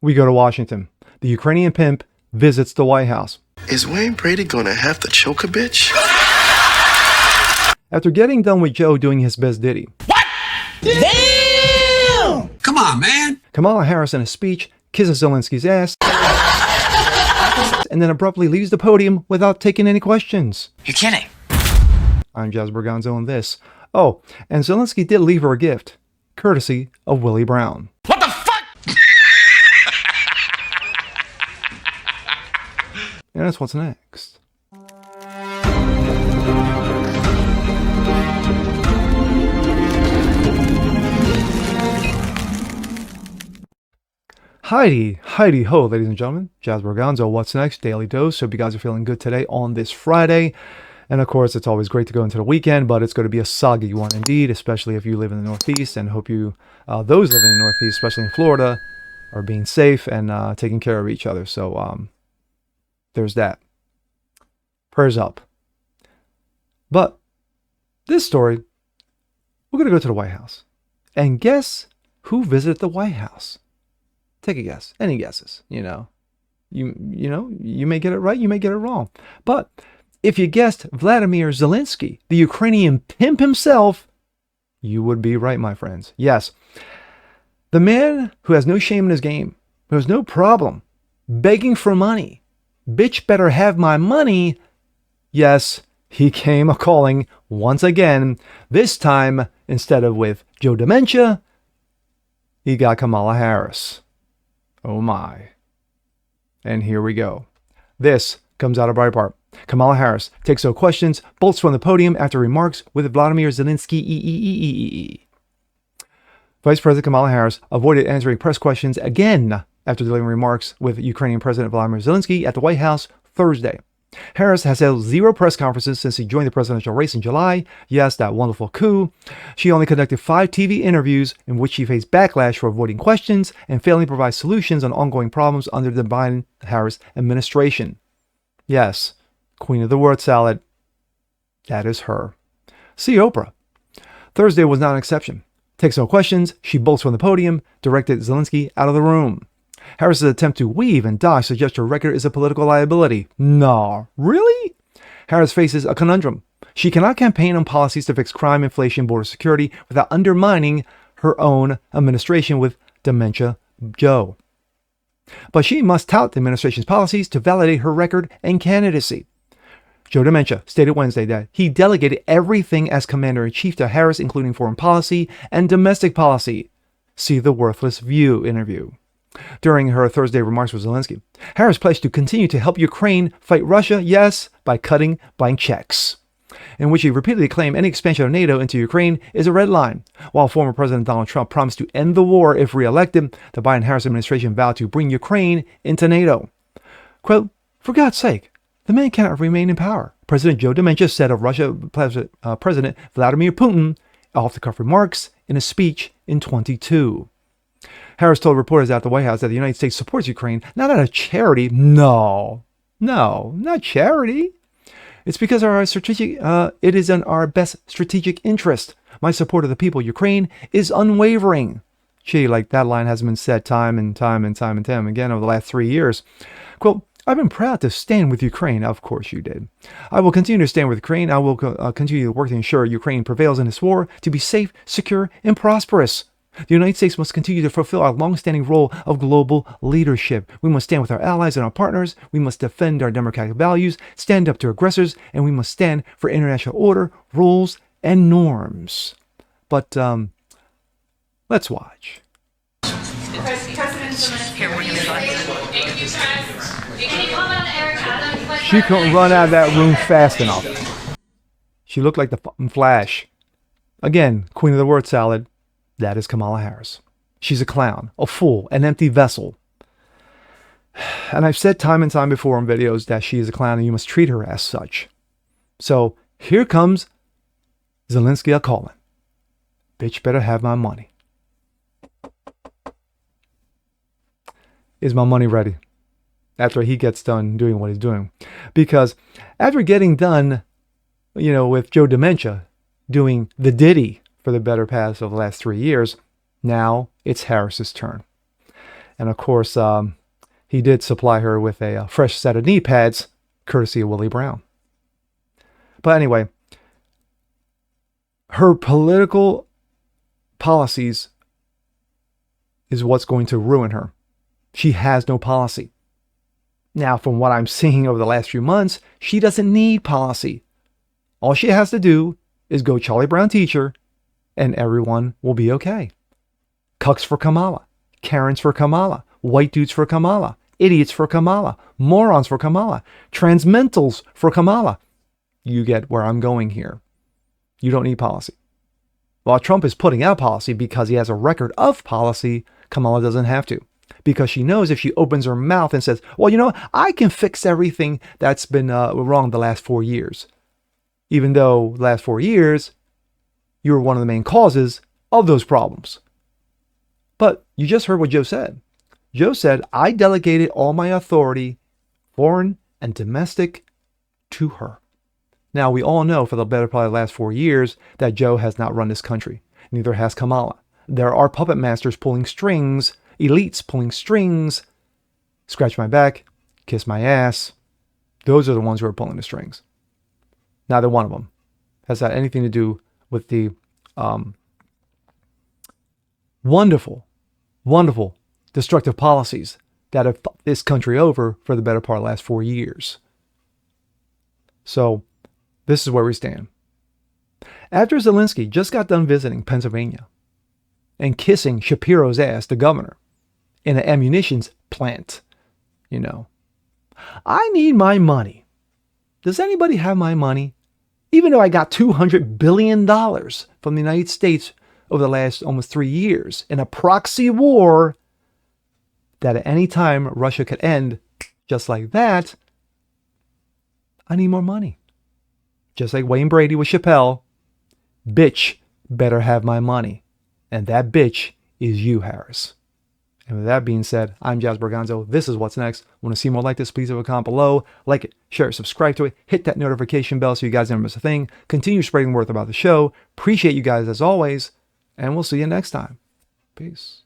We go to Washington. The Ukrainian pimp visits the White House. Is Wayne Brady gonna have to choke a bitch? After getting done with Joe doing his best ditty. What? Damn! Come on, man. Kamala Harris in a speech kisses Zelensky's ass and then abruptly leaves the podium without taking any questions. You're kidding. I'm Jazz Berganzo on this. Oh, and Zelensky did leave her a gift, courtesy of Willie Brown. What the fuck? And that's what's next. Heidi ho, ladies and gentlemen. Jazz Berganzo, what's next? Daily Dose. Hope you guys are feeling good today on this Friday. And of course, it's always great to go into the weekend, but it's going to be a soggy one indeed, especially if you live in the Northeast. And hope you, those living in the Northeast, especially in Florida, are being safe and taking care of each other. So there's that. Prayers up. But this story, we're going to go to the White House. And guess who visited the White House? Take a guess. Any guesses? You may get it right, you may get it wrong. But if you guessed Vladimir Zelensky, the Ukrainian pimp himself, you would be right, my friends. Yes. The man who has no shame in his game, who has no problem begging for money. Bitch better have my money. Yes, he came a-calling once again. This time, instead of with Joe Dementia, he got Kamala Harris. Oh my. And here we go. This comes out of Breitbart. Kamala Harris takes no questions, bolts from the podium after remarks with Vladimir Zelensky. Vice President Kamala Harris avoided answering press questions again after delivering remarks with Ukrainian President Vladimir Zelensky at the White House Thursday. Harris has held 0 press conferences since he joined the presidential race in July. Yes, that wonderful coup. She only conducted 5 TV interviews in which she faced backlash for avoiding questions and failing to provide solutions on ongoing problems under the Biden-Harris administration. Yes, Queen of the Word Salad. That is her. See Oprah. Thursday was not an exception. Takes no questions, she bolts from the podium, directed Zelensky out of the room. Harris's attempt to weave and dodge suggests her record is a political liability. No, really? Harris faces a conundrum. She cannot campaign on policies to fix crime, inflation, border security without undermining her own administration with Dementia Joe. But she must tout the administration's policies to validate her record and candidacy. Joe Dementia stated Wednesday that he delegated everything as commander-in-chief to Harris, including foreign policy and domestic policy. See the Worthless View interview. During her Thursday remarks with Zelensky, Harris pledged to continue to help Ukraine fight Russia, yes, by cutting blank checks, in which he repeatedly claimed any expansion of NATO into Ukraine is a red line. While former President Donald Trump promised to end the war if reelected, the Biden-Harris administration vowed to bring Ukraine into NATO. Quote, for God's sake, the man cannot remain in power, President Joe Dementia said of Russia President Vladimir Putin, off-the-cuff remarks in a speech in 2022. Harris told reporters at the White House that the United States supports Ukraine, not out of charity. No, not charity. It's because of our it is in our best strategic interest. My support of the people of Ukraine is unwavering. Gee, like that line has been said time and time again over the last 3 years. Quote, I've been proud to stand with Ukraine. Of course you did. I will continue to stand with Ukraine. I will continue to work to ensure Ukraine prevails in this war, to be safe, secure, and prosperous. The United States must continue to fulfill our long-standing role of global leadership. We must stand with our allies and our partners. We must defend our democratic values, stand up to aggressors, and we must stand for international order, rules, and norms. But let's watch. She couldn't run out of that room fast enough. She looked like the Flash. Again, Queen of the Word Salad. That is Kamala Harris. She's a clown, a fool, an empty vessel. And I've said time and time before in videos that she is a clown and you must treat her as such. So here comes Zelensky a-calling. Bitch better have my money. Is my money ready? After he gets done doing what he's doing. Because after getting done, with Joe Dementia doing the ditty for the better part of the last 3 years, now it's Harris's turn. And of course, he did supply her with a fresh set of knee pads, courtesy of Willie Brown. But anyway, her political policies is what's going to ruin her. She has no policy. Now, from what I'm seeing over the last few months, she doesn't need policy. All she has to do is go Charlie Brown teacher, and everyone will be okay. Cucks for Kamala. Karens for Kamala. White dudes for Kamala. Idiots for Kamala. Morons for Kamala. Transmentals for Kamala. You get where I'm going here. You don't need policy. While Trump is putting out policy because he has a record of policy, Kamala doesn't have to. Because she knows if she opens her mouth and says, well, you know, I can fix everything that's been wrong the last 4 years. Even though the last 4 years, you were one of the main causes of those problems. But you just heard what Joe said. Joe said, I delegated all my authority, foreign and domestic, to her. Now, we all know for the better part of the last 4 years that Joe has not run this country. Neither has Kamala. There are puppet masters pulling strings, elites pulling strings, scratch my back, kiss my ass. Those are the ones who are pulling the strings. Neither one of them has had anything to do with the wonderful, wonderful destructive policies that have fucked this country over for the better part of the last 4 years. So this is where we stand. After Zelensky just got done visiting Pennsylvania and kissing Shapiro's ass, the governor, in an ammunitions plant, you know, I need my money. Does anybody have my money? Even though I got $200 billion from the United States over the last almost 3 years in a proxy war that at any time Russia could end just like that, I need more money. Just like Wayne Brady with Chappelle, bitch better have my money. And that bitch is you, Harris. And with that being said, I'm Jazz Berganzo. This is What's Next. Want to see more like this? Please leave a comment below. Like it, share it, subscribe to it. Hit that notification bell so you guys never miss a thing. Continue spreading word about the show. Appreciate you guys as always. And we'll see you next time. Peace.